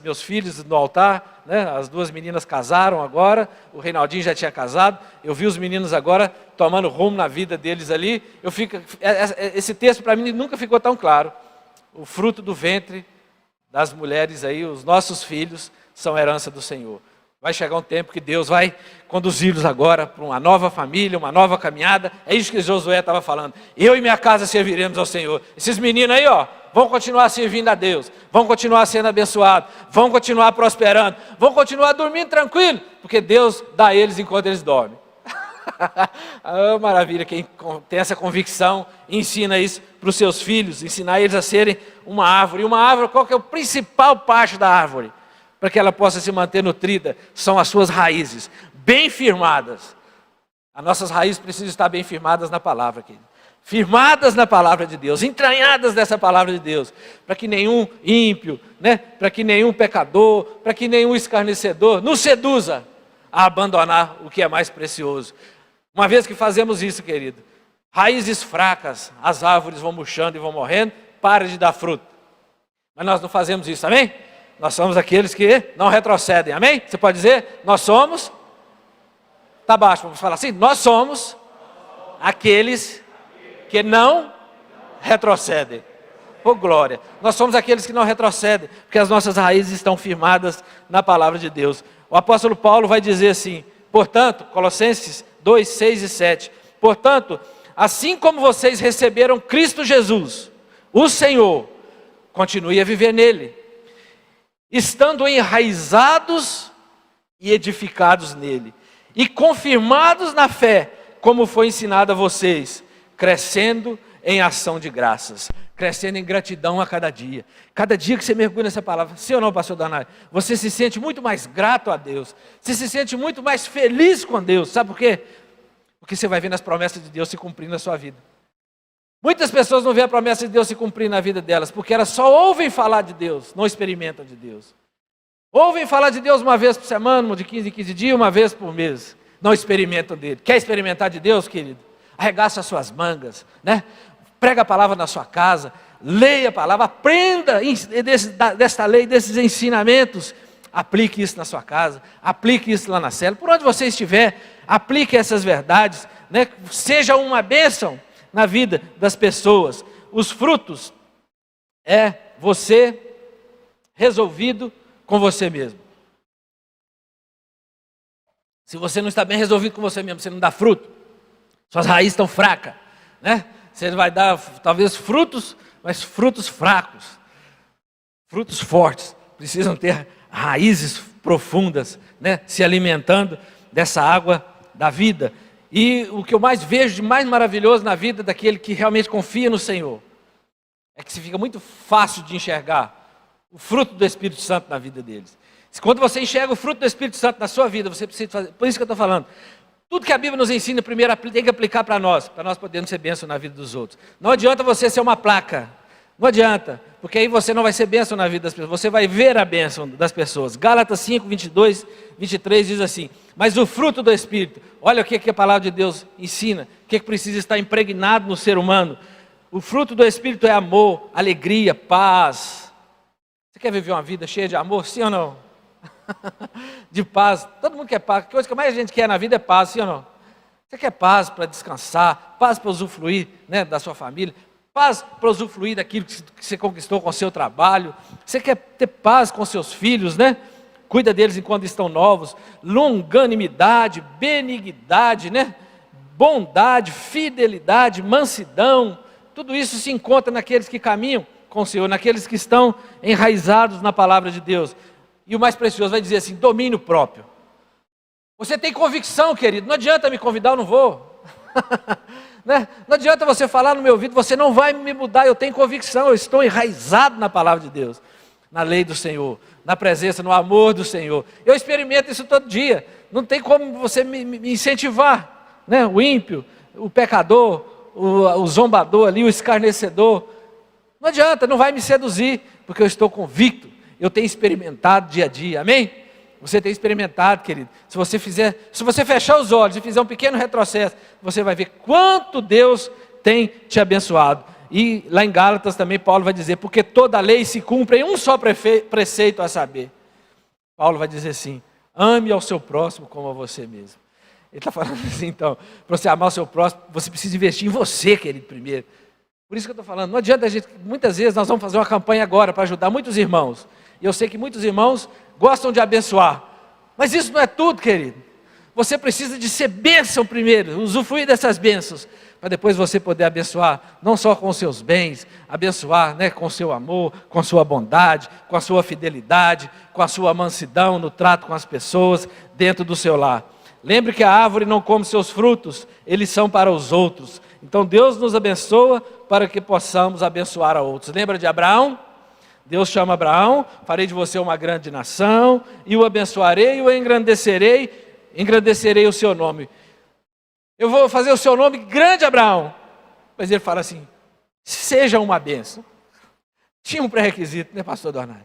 Speaker 1: meus filhos no altar, né? As duas meninas casaram agora, o Reinaldinho já tinha casado, eu vi os meninos agora tomando rumo na vida deles ali. Esse texto para mim nunca ficou tão claro. O fruto do ventre das mulheres aí, os nossos filhos, são herança do Senhor. Vai chegar um tempo que Deus vai conduzi-los agora para uma nova família, uma nova caminhada. É isso que Josué estava falando. Eu e minha casa serviremos ao Senhor. Esses meninos aí, vão continuar servindo a Deus, vão continuar sendo abençoados, vão continuar prosperando, vão continuar dormindo tranquilo, porque Deus dá a eles enquanto eles dormem. Maravilha, quem tem essa convicção, ensina isso para os seus filhos, ensinar eles a serem uma árvore. E uma árvore, qual que é o principal parte da árvore? Para que ela possa se manter nutrida, são as suas raízes, bem firmadas. As nossas raízes precisam estar bem firmadas na palavra, querido. Firmadas na palavra de Deus, entranhadas nessa palavra de Deus, para que nenhum ímpio, né, para que nenhum pecador, para que nenhum escarnecedor nos seduza a abandonar o que é mais precioso. Uma vez que fazemos isso, querido,
Speaker 2: Raízes fracas, as árvores vão murchando e vão morrendo, para de dar fruto. Mas nós não fazemos isso, amém? Nós somos aqueles que não retrocedem, amém? Você pode dizer, nós somos, está baixo, vamos falar assim, nós somos aqueles que não retrocedem. Oh glória, nós somos aqueles que não retrocedem, porque as nossas raízes estão firmadas na palavra de Deus. O apóstolo Paulo vai dizer assim, portanto, Colossenses 2, 6 e 7, portanto, assim como vocês receberam Cristo Jesus, o Senhor, continue a viver nele, estando enraizados e edificados nele, e confirmados na fé, como foi ensinado a vocês, crescendo em ação de graças, crescendo em gratidão a cada dia. Cada dia que você mergulha nessa palavra, sim ou não, pastor Danai? Você se sente muito mais grato a Deus, você se sente muito mais feliz com Deus, sabe por quê? Porque você vai vendo as promessas de Deus se cumprindo na sua vida. Muitas pessoas não veem a promessa de Deus se cumprir na vida delas, porque elas só ouvem falar de Deus, não experimentam de Deus. Ouvem falar de Deus uma vez por semana, de 15 em 15 dias, uma vez por mês, não experimentam dele. Quer experimentar de Deus, querido? Arregaça as suas mangas, né? Prega a palavra na sua casa, leia a palavra, aprenda desta lei, desses ensinamentos, aplique isso na sua casa, aplique isso lá na cela, por onde você estiver, aplique essas verdades, né? Seja uma bênção na vida das pessoas. Os frutos é você resolvido com você mesmo. Se você não está bem resolvido com você mesmo, você não dá fruto, suas raízes estão fracas, né? Você vai dar talvez frutos, mas frutos fracos. Frutos fortes precisam ter raízes profundas, né? Se alimentando dessa água da vida. E o que eu mais vejo de mais maravilhoso na vida daquele que realmente confia no Senhor é que se fica muito fácil de enxergar o fruto do Espírito Santo na vida deles. Quando você enxerga o fruto do Espírito Santo na sua vida, você precisa fazer, por isso que eu estou falando, tudo que a Bíblia nos ensina, primeiro tem que aplicar para nós podermos ser bênção na vida dos outros. Não adianta você ser uma placa, não adianta, porque aí você não vai ser bênção na vida das pessoas, você vai ver a bênção das pessoas. Gálatas 5, 22, 23 diz assim, mas o fruto do Espírito, olha o que a palavra de Deus ensina, o que precisa estar impregnado no ser humano. O fruto do Espírito é amor, alegria, paz. Você quer viver uma vida cheia de amor, sim ou não? De paz, todo mundo quer paz, a coisa que mais a gente quer na vida é paz, sim ou não? Você quer paz para descansar, paz para usufruir, né, da sua família, paz para usufruir daquilo que você conquistou com o seu trabalho, você quer ter paz com seus filhos, né? Cuida deles enquanto estão novos, longanimidade, benignidade, né? Bondade, fidelidade, mansidão, tudo isso se encontra naqueles que caminham com o Senhor, naqueles que estão enraizados na palavra de Deus. E o mais precioso vai dizer assim, domínio próprio. Você tem convicção, querido, não adianta me convidar, eu não vou. Né? Não adianta você falar no meu ouvido, você não vai me mudar, eu tenho convicção, eu estou enraizado na palavra de Deus, na lei do Senhor, na presença, no amor do Senhor. Eu experimento isso todo dia, não tem como você me incentivar, né? O ímpio, o pecador, o zombador ali, o escarnecedor, não adianta, não vai me seduzir, porque eu estou convicto. Eu tenho experimentado dia a dia, amém? Você tem experimentado, querido. Se você fechar os olhos e fizer um pequeno retrocesso, você vai ver quanto Deus tem te abençoado. E lá em Gálatas também Paulo vai dizer, porque toda a lei se cumpre em um só preceito a saber. Paulo vai dizer assim, ame ao seu próximo como a você mesmo. Ele está falando assim, então, para você amar o seu próximo, você precisa investir em você, querido, primeiro. Por isso que eu estou falando, não adianta a gente, muitas vezes nós vamos fazer uma campanha agora para ajudar muitos irmãos. E eu sei que muitos irmãos gostam de abençoar. Mas isso não é tudo, querido. Você precisa de ser bênção primeiro, usufruir dessas bênçãos, para depois você poder abençoar, não só com os seus bens, abençoar, né, com o seu amor, com a sua bondade, com a sua fidelidade, com a sua mansidão no trato com as pessoas, dentro do seu lar. Lembre que a árvore não come seus frutos, eles são para os outros. Então Deus nos abençoa para que possamos abençoar a outros. Lembra de Abraão? Deus chama Abraão, farei de você uma grande nação, e o abençoarei e o engrandecerei o seu nome. Eu vou fazer o seu nome grande, Abraão. Mas ele fala assim, seja uma bênção. Tinha um pré-requisito, né, pastor Dornay?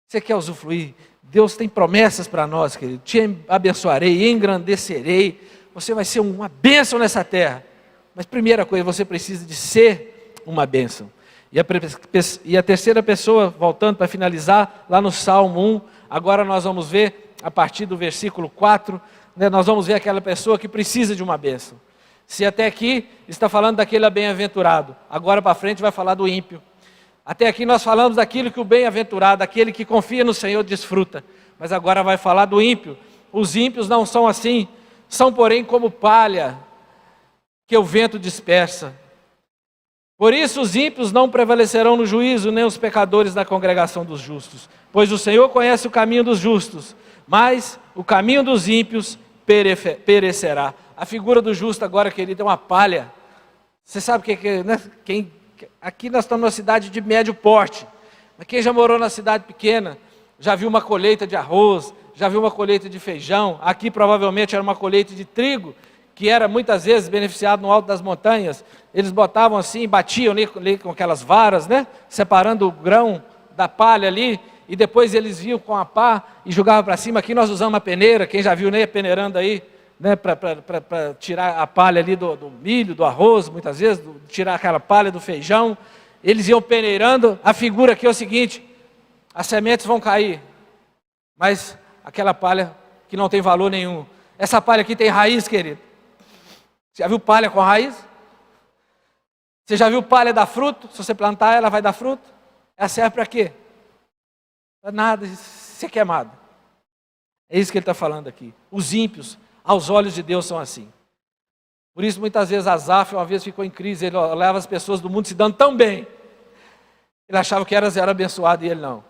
Speaker 2: Você quer usufruir? Deus tem promessas para nós, querido. Te abençoarei, engrandecerei. Você vai ser uma bênção nessa terra. Mas primeira coisa, você precisa de ser uma bênção. E a terceira pessoa, voltando para finalizar, lá no Salmo 1, agora nós vamos ver, a partir do versículo 4, né, nós vamos ver aquela pessoa que precisa de uma bênção. Se até aqui está falando daquele bem-aventurado, agora para frente vai falar do ímpio. Até aqui nós falamos daquilo que o bem-aventurado, aquele que confia no Senhor, desfruta. Mas agora vai falar do ímpio. Os ímpios não são assim, são porém como palha que o vento dispersa. Por isso os ímpios não prevalecerão no juízo, nem os pecadores na congregação dos justos. Pois o Senhor conhece o caminho dos justos, mas o caminho dos ímpios perecerá. A figura do justo agora, querido, é uma palha. Você sabe o que é, né? Aqui nós estamos numa cidade de médio porte. Mas quem já morou na cidade pequena, já viu uma colheita de arroz, já viu uma colheita de feijão. Aqui provavelmente era uma colheita de trigo, que era muitas vezes beneficiado no alto das montanhas. Eles botavam assim, batiam ali com aquelas varas, né? Separando o grão da palha ali, e depois eles vinham com a pá e jogavam para cima. Aqui nós usamos uma peneira, quem já viu, né, peneirando aí, né, para tirar a palha ali do milho, do arroz, muitas vezes, tirar aquela palha do feijão. Eles iam peneirando. A figura aqui é o seguinte: as sementes vão cair, mas aquela palha que não tem valor nenhum. Essa palha aqui tem raiz, querido. Você já viu palha com raiz? Você já viu palha dar fruto? Se você plantar, ela vai dar fruto? Ela serve para quê? Para nada, ser queimada. É isso que ele está falando aqui. Os ímpios, aos olhos de Deus, são assim. Por isso, muitas vezes, Asaf, uma vez ficou em crise, ele olhava as pessoas do mundo se dando tão bem. Ele achava que era abençoado e ele não.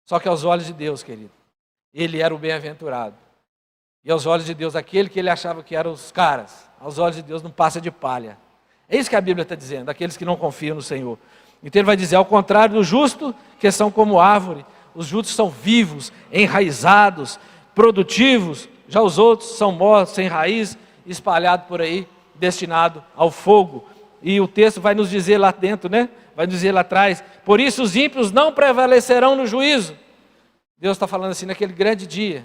Speaker 2: Só que aos olhos de Deus, querido, ele era o bem-aventurado. E aos olhos de Deus, aquele que ele achava que eram os caras, aos olhos de Deus não passa de palha. É isso que a Bíblia está dizendo, aqueles que não confiam no Senhor. Então ele vai dizer, ao contrário do justo, que são como árvore, os justos são vivos, enraizados, produtivos, já os outros são mortos, sem raiz, espalhados por aí, destinados ao fogo. E o texto vai nos dizer lá dentro, né? Vai nos dizer lá atrás, por isso os ímpios não prevalecerão no juízo. Deus está falando assim, naquele grande dia,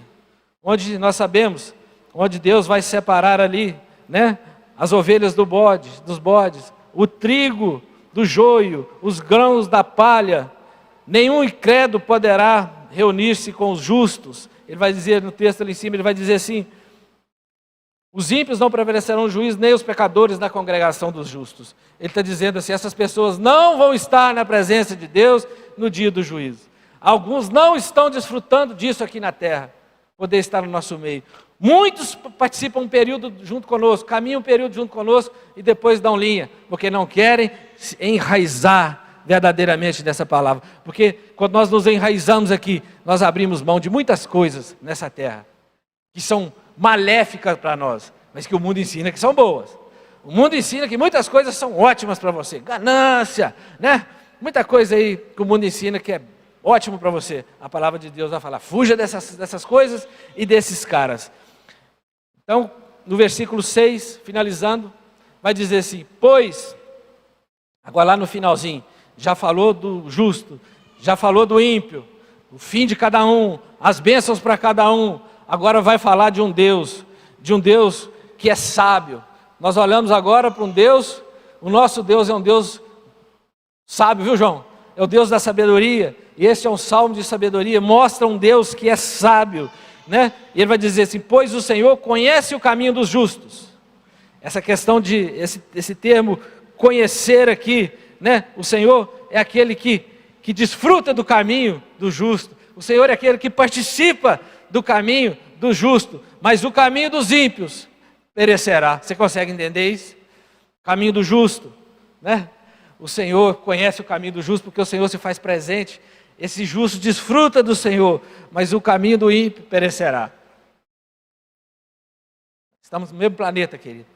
Speaker 2: onde nós sabemos, onde Deus vai separar ali, né? As ovelhas dos bodes, o trigo do joio, os grãos da palha. Nenhum incrédulo poderá reunir-se com os justos. Ele vai dizer no texto ali em cima, ele vai dizer assim, os ímpios não prevalecerão no juízo, nem os pecadores na congregação dos justos. Ele está dizendo assim, essas pessoas não vão estar na presença de Deus no dia do juízo. Alguns não estão desfrutando disso aqui na terra, poder estar no nosso meio. Muitos participam um período junto conosco, caminham um período junto conosco e depois dão linha, porque não querem se enraizar verdadeiramente nessa palavra. Porque quando nós nos enraizamos aqui, nós abrimos mão de muitas coisas nessa terra, que são maléficas para nós, mas que o mundo ensina que são boas. O mundo ensina que muitas coisas são ótimas para você, ganância, né? Muita coisa aí que o mundo ensina que é ótimo para você. A palavra de Deus vai falar, fuja dessas coisas e desses caras. Então, no versículo 6, finalizando, vai dizer assim, pois, agora lá no finalzinho, já falou do justo, já falou do ímpio, o fim de cada um, as bênçãos para cada um. Agora vai falar de um Deus que é sábio. Nós olhamos agora para um Deus, o nosso Deus é um Deus sábio, viu, João? É o Deus da sabedoria, e esse é um salmo de sabedoria, mostra um Deus que é sábio, né? E ele vai dizer assim, pois o Senhor conhece o caminho dos justos. Essa questão de, esse termo, conhecer aqui, né? O Senhor é aquele que desfruta do caminho do justo. O Senhor é aquele que participa do caminho do justo, mas o caminho dos ímpios perecerá. Você consegue entender isso? Caminho do justo, né? O Senhor conhece o caminho do justo porque o Senhor se faz presente. Esse justo desfruta do Senhor, mas o caminho do ímpio perecerá. Estamos no mesmo planeta, querido.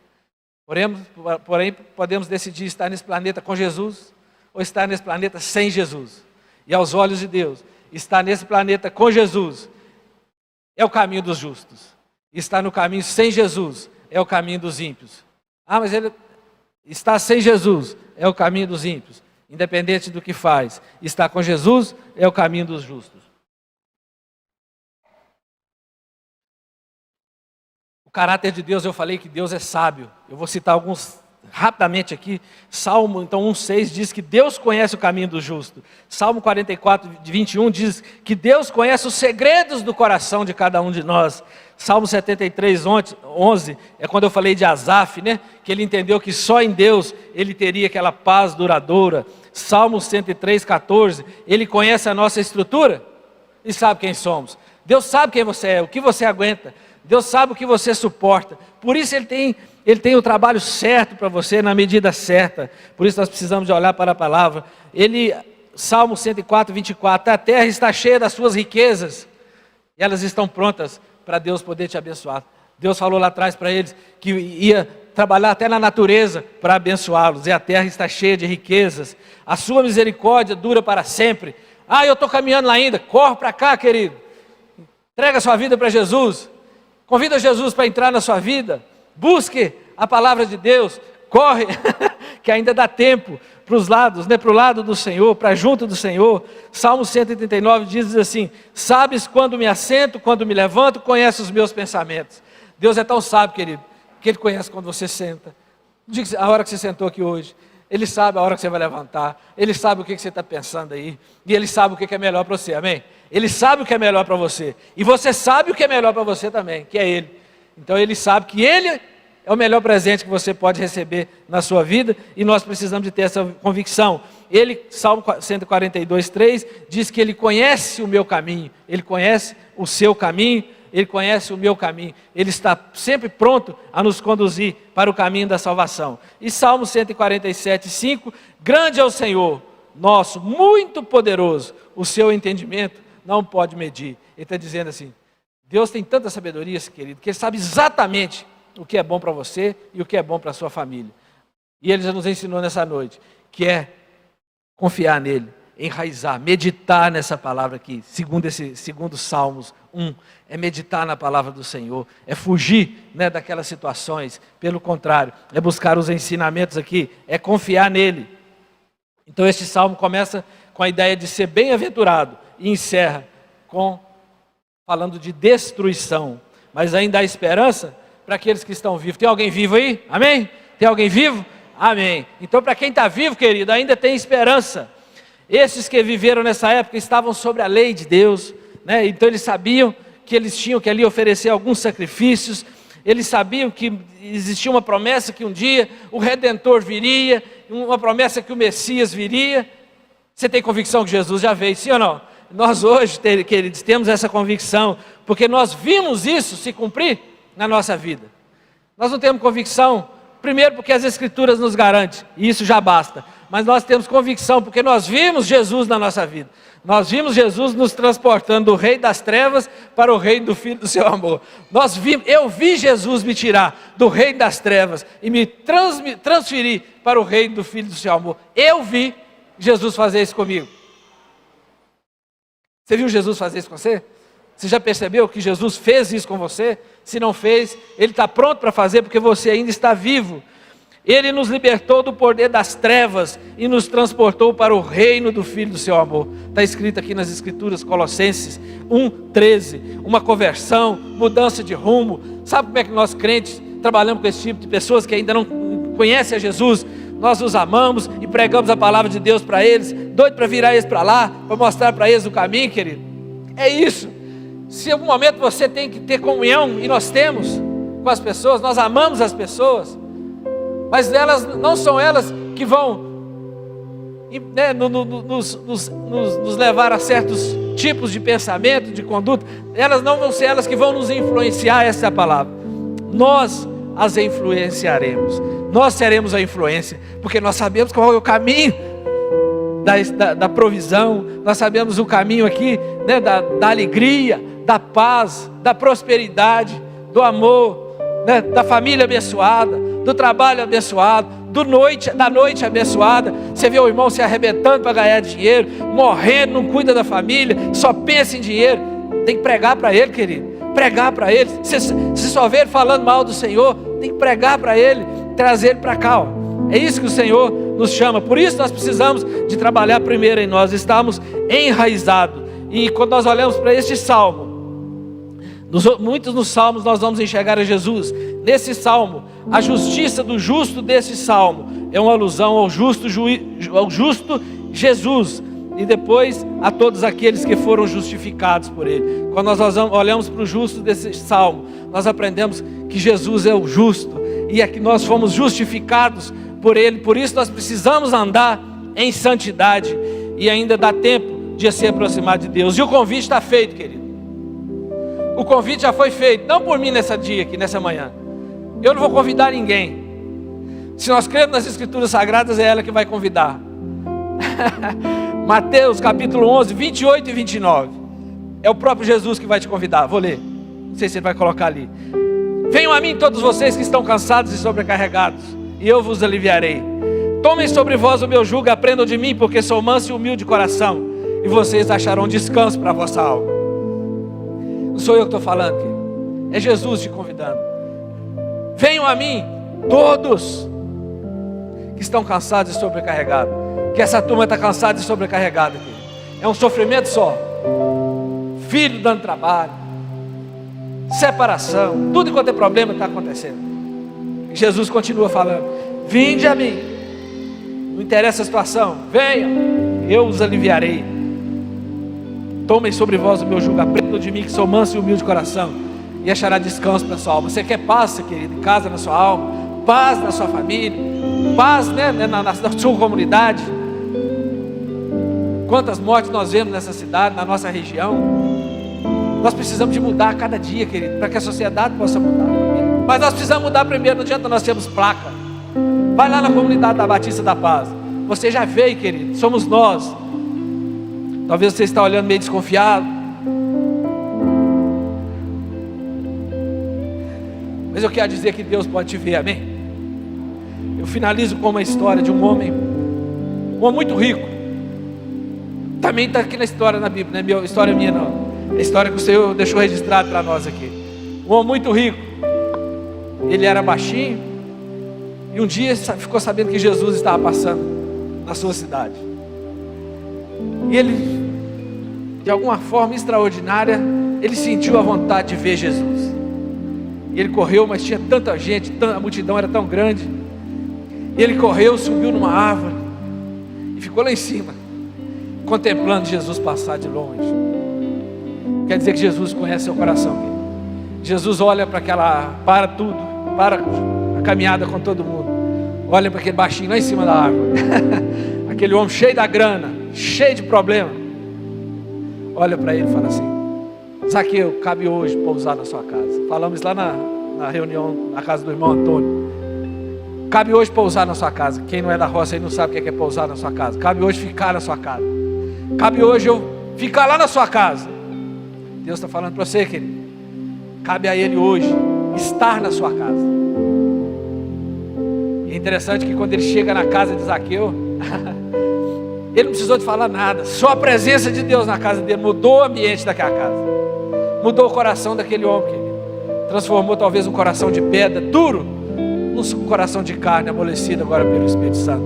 Speaker 2: Porém, podemos decidir estar nesse planeta com Jesus ou estar nesse planeta sem Jesus. E aos olhos de Deus, estar nesse planeta com Jesus é o caminho dos justos. Estar no caminho sem Jesus é o caminho dos ímpios. Ah, mas ele está sem Jesus é o caminho dos ímpios. Independente do que faz, estar com Jesus é o caminho dos justos. O caráter de Deus, eu falei que Deus é sábio. Eu vou citar alguns rapidamente aqui, Salmo então 1,6 diz que Deus conhece o caminho do justo. Salmo 44, 21 diz que Deus conhece os segredos do coração de cada um de nós. Salmo 73, 11, é quando eu falei de Asaf, né? Que ele entendeu que só em Deus ele teria aquela paz duradoura. Salmo 103, 14, ele conhece a nossa estrutura e sabe quem somos. Deus sabe quem você é, o que você aguenta. Deus sabe o que você suporta. Por isso Ele tem o trabalho certo para você, na medida certa. Por isso nós precisamos de olhar para a palavra. Salmo 104, 24, a terra está cheia das suas riquezas, e elas estão prontas para Deus poder te abençoar. Deus falou lá atrás para eles que ia trabalhar até na natureza para abençoá-los, e a terra está cheia de riquezas. A sua misericórdia dura para sempre. Eu estou caminhando lá ainda, corre para cá, querido. Entrega a sua vida para Jesus. Convida Jesus para entrar na sua vida. Busque a palavra de Deus. Corre, que ainda dá tempo para os lados, né? Para o lado do Senhor, para junto do Senhor. Salmo 139 diz assim: sabes quando me assento, quando me levanto, conhece os meus pensamentos. Deus é tão sábio, querido, que Ele conhece quando você senta. A hora que você sentou aqui hoje. Ele sabe a hora que você vai levantar. Ele sabe o que você está pensando aí. E Ele sabe o que é melhor para você, amém? Ele sabe o que é melhor para você. E você sabe o que é melhor para você também, que é Ele. Então Ele sabe que Ele é o melhor presente que você pode receber na sua vida. E nós precisamos de ter essa convicção. Salmo 142, 3, diz que Ele conhece o meu caminho. Ele conhece o seu caminho. Ele conhece o meu caminho. Ele está sempre pronto a nos conduzir para o caminho da salvação. E Salmo 147, 5, grande é o Senhor, nosso, muito poderoso. O seu entendimento não pode medir. Ele está dizendo assim, Deus tem tanta sabedoria, querido, que Ele sabe exatamente o que é bom para você e o que é bom para a sua família. E Ele já nos ensinou nessa noite, que é confiar nele, enraizar, meditar nessa palavra aqui, segundo Salmos 1, é meditar na palavra do Senhor, é fugir, né, daquelas situações, pelo contrário, é buscar os ensinamentos aqui, é confiar nele. Então este salmo começa com a ideia de ser bem-aventurado e encerra falando de destruição, mas ainda há esperança para aqueles que estão vivos. Tem alguém vivo aí? Amém? Tem alguém vivo? Amém. Então para quem está vivo, querido, ainda tem esperança. Esses que viveram nessa época estavam sobre a lei de Deus, né? Então eles sabiam que eles tinham que ali oferecer alguns sacrifícios, eles sabiam que existia uma promessa que um dia o Redentor viria, uma promessa que o Messias viria. Você tem convicção que Jesus já veio, sim ou não? Nós hoje, queridos, temos essa convicção, porque nós vimos isso se cumprir na nossa vida. Nós não temos convicção, primeiro porque as Escrituras nos garantem, e isso já basta. Mas nós temos convicção, porque nós vimos Jesus na nossa vida. Nós vimos Jesus nos transportando do reino das trevas para o reino do Filho do seu amor. Eu vi Jesus me tirar do reino das trevas e me transferir para o reino do Filho do seu amor. Eu vi Jesus fazer isso comigo. Você viu Jesus fazer isso com você? Você já percebeu que Jesus fez isso com você? Se não fez, Ele está pronto para fazer, porque você ainda está vivo. Ele nos libertou do poder das trevas e nos transportou para o reino do Filho do seu amor. Está escrito aqui nas Escrituras, Colossenses 1:13. Uma conversão, mudança de rumo. Sabe como é que nós crentes trabalhamos com esse tipo de pessoas que ainda não conhecem a Jesus? Nós os amamos e pregamos a palavra de Deus para eles, doido para virar eles para lá, para mostrar para eles o caminho, querido. É isso. Se em algum momento você tem que ter comunhão, e nós temos com as pessoas, nós amamos as pessoas, mas elas não são elas que vão, né, nos levar a certos tipos de pensamento, de conduta. Elas não vão ser elas que vão nos influenciar, essa é a palavra. Nós as influenciaremos. Nós seremos a influência, porque nós sabemos qual é o caminho da provisão. Nós sabemos o caminho aqui, né, da alegria, da paz, da prosperidade, do amor, né, da família abençoada, do trabalho abençoado, da noite abençoada. Você vê o irmão se arrebentando para ganhar dinheiro, morrendo, não cuida da família, só pensa em dinheiro. Tem que pregar para ele, querido, pregar para ele. Se só vê ele falando mal do Senhor, tem que pregar para ele, trazer ele para cá, ó. É isso que o Senhor nos chama. Por isso nós precisamos de trabalhar primeiro em nós, estamos enraizados. E quando nós olhamos para este salmo, muitos nos salmos nós vamos enxergar a Jesus. nesse salmo, a justiça do justo desse salmo é uma alusão ao justo Jesus, e depois a todos aqueles que foram justificados por Ele. Quando nós olhamos para o justo desse salmo, nós aprendemos que Jesus é o justo, e é que nós fomos justificados por Ele. Por isso nós precisamos andar em santidade, e ainda dá tempo de se aproximar de Deus. E o convite está feito, querido. O convite já foi feito, não por mim nessa manhã. Eu não vou convidar ninguém. Se nós cremos nas Escrituras Sagradas, é ela que vai convidar. Mateus capítulo 11, 28 e 29. É o próprio Jesus que vai te convidar. Vou ler, não sei se ele vai colocar ali. Venham a mim todos vocês que estão cansados e sobrecarregados, e eu vos aliviarei. Tomem sobre vós o meu jugo e aprendam de mim, porque sou manso e humilde de coração, e vocês acharão descanso para a vossa alma. Não sou eu que estou falando, querido. É Jesus te convidando. Venham a mim todos que estão cansados e sobrecarregados. Que essa turma está cansada e sobrecarregada, querido. É um sofrimento só. Filho dando trabalho, separação, tudo quanto é problema está acontecendo. E Jesus continua falando: vinde a mim, não interessa a situação, venham, eu os aliviarei. Tomem sobre vós o meu jugo, aprendam de mim que sou manso e humilde de coração, e achará descanso para a sua alma. Você quer paz, querido, em casa, na sua alma, paz na sua família, paz, na sua comunidade. Quantas mortes nós vemos nessa cidade, na nossa região. Nós precisamos de mudar a cada dia, querido, para que a sociedade possa mudar. Mas nós precisamos mudar primeiro. Não adianta nós termos placa. Vai lá na comunidade da Batista da Paz. Você já veio, querido, somos nós. Talvez você está olhando meio desconfiado, mas eu quero dizer que Deus pode te ver, amém? Eu finalizo com uma história de um homem muito rico. Também está aqui na história na Bíblia, não é história minha não. É a história que o Senhor deixou registrado para nós aqui. Um homem muito rico. Ele era baixinho, e um dia ficou sabendo que Jesus estava passando na sua cidade. E ele, de alguma forma extraordinária, ele sentiu a vontade de ver Jesus. E ele correu, mas tinha tanta gente, a multidão era tão grande. E ele correu, subiu numa árvore e ficou lá em cima, contemplando Jesus passar de longe. Quer dizer que Jesus conhece seu coração, querido. Jesus olha para tudo, para a caminhada com todo mundo. Olha para aquele baixinho lá em cima da árvore. Aquele homem cheio da grana, cheio de problema. Olha para ele e fala assim: Zaqueu, cabe hoje pousar na sua casa. Falamos lá na reunião, na casa do irmão Antônio. Cabe hoje pousar na sua casa. Quem não é da roça aí não sabe o que é pousar na sua casa. Cabe hoje ficar na sua casa. Cabe hoje eu ficar lá na sua casa. Deus está falando para você, querido. Cabe a Ele hoje estar na sua casa. E é interessante que quando ele chega na casa de Zaqueu, ele não precisou de falar nada. Só a presença de Deus na casa dele mudou o ambiente daquela casa. Mudou o coração daquele homem, querido. Transformou talvez um coração de pedra duro num coração de carne amolecido agora pelo Espírito Santo.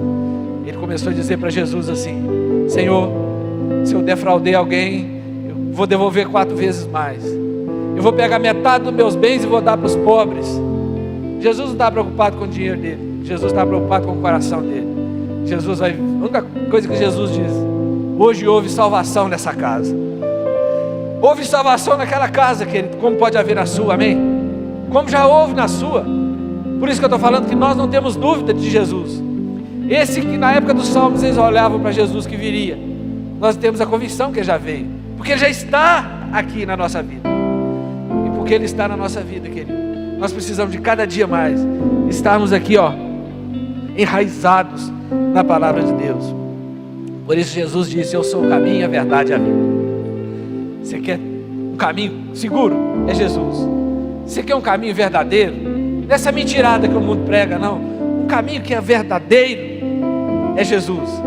Speaker 2: Ele começou a dizer para Jesus assim: Senhor, se eu defraudei alguém, eu vou devolver 4 vezes mais. Eu vou pegar metade dos meus bens e vou dar para os pobres. Jesus não está preocupado com o dinheiro dele. Jesus está preocupado com o coração dele. A única coisa que Jesus diz: hoje houve salvação nessa casa. Houve salvação naquela casa, querido, como pode haver na sua, amém? Como já houve na sua. Por isso que eu estou falando que nós não temos dúvida de Jesus. Esse que na época dos salmos eles olhavam para Jesus que viria, nós temos a convicção que ele já veio, porque ele já está aqui na nossa vida. E porque ele está na nossa vida, querido, nós precisamos de cada dia mais estarmos aqui, enraizados na palavra de Deus. Por isso Jesus disse: eu sou o caminho, a verdade e a vida. Você quer um caminho seguro? É Jesus. Você quer um caminho verdadeiro? Não é essa mentirada que o mundo prega, não. Um caminho que é verdadeiro é Jesus.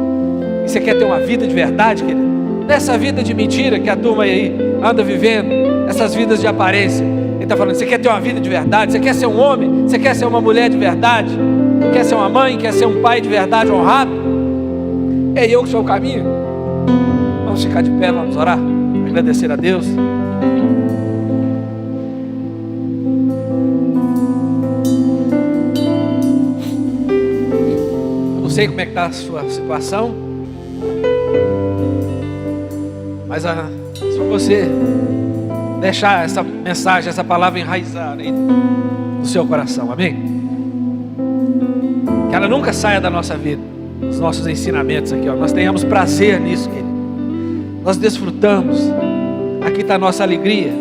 Speaker 2: E você quer ter uma vida de verdade, querido? Nessa vida de mentira que a turma aí anda vivendo, essas vidas de aparência. Ele está falando: você quer ter uma vida de verdade? Você quer ser um homem? Você quer ser uma mulher de verdade? Quer ser uma mãe? Quer ser um pai de verdade honrado? É eu que sou o caminho. Vamos ficar de pé, vamos orar, agradecer a Deus. sei como é que está a sua situação, mas se você deixar essa mensagem, essa palavra enraizar aí no seu coração, amém? Que ela nunca saia da nossa vida, os nossos ensinamentos aqui, ó. Nós tenhamos prazer nisso, querido. Nós desfrutamos. Aqui está a nossa alegria.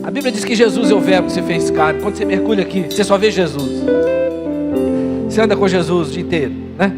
Speaker 2: A Bíblia diz que Jesus é o verbo que se fez carne. Quando você mergulha aqui, você só vê Jesus. Você anda com Jesus o dia inteiro, né?